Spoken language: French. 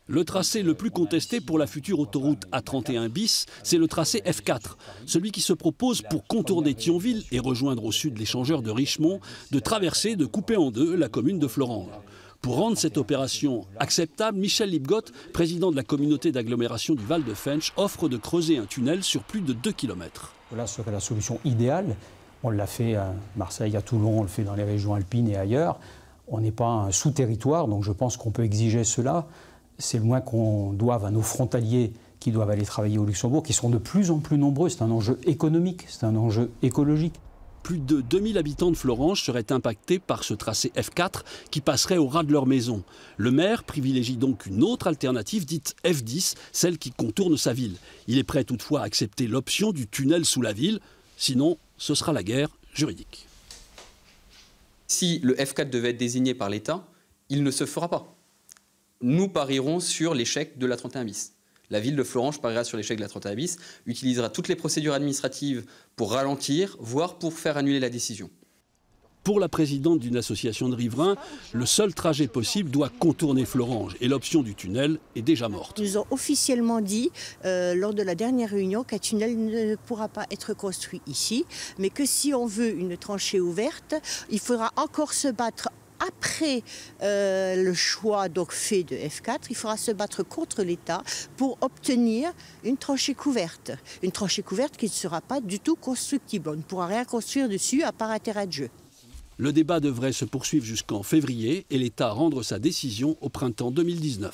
Le tracé le plus contesté pour la future autoroute A31 bis, c'est le tracé F4, celui qui se propose pour contourner Thionville et rejoindre au sud l'échangeur de Richemont, de traverser, de couper en deux la commune de Florange. Pour rendre cette opération acceptable, Michel Lipgott, président de la communauté d'agglomération du Val de Fensch, offre de creuser un tunnel sur plus de 2 km. Voilà serait la solution idéale. On l'a fait à Marseille, à Toulon, on le fait dans les régions alpines et ailleurs. On n'est pas un sous-territoire, donc je pense qu'on peut exiger cela. C'est le moins qu'on doive à nos frontaliers qui doivent aller travailler au Luxembourg, qui sont de plus en plus nombreux. C'est un enjeu économique, c'est un enjeu écologique. Plus de 2000 habitants de Florange seraient impactés par ce tracé F4 qui passerait au ras de leur maison. Le maire privilégie donc une autre alternative dite F10, celle qui contourne sa ville. Il est prêt toutefois à accepter l'option du tunnel sous la ville, sinon ce sera la guerre juridique. Si le F4 devait être désigné par l'État, il ne se fera pas. Nous parierons sur l'échec de l'A31 bis. La ville de Florange pariera sur l'échec de l'A31 bis, utilisera toutes les procédures administratives pour ralentir, voire pour faire annuler la décision. Pour la présidente d'une association de riverains, le seul trajet possible doit contourner Florange et l'option du tunnel est déjà morte. Ils nous ont officiellement dit lors de la dernière réunion qu'un tunnel ne pourra pas être construit ici, mais que si on veut une tranchée ouverte, il faudra encore se battre. Après le choix donc fait de F4, il faudra se battre contre l'État pour obtenir une tranchée couverte. Une tranchée couverte qui ne sera pas du tout constructible. On ne pourra rien construire dessus à part un terrain de jeu. Le débat devrait se poursuivre jusqu'en février et l'État rendre sa décision au printemps 2019.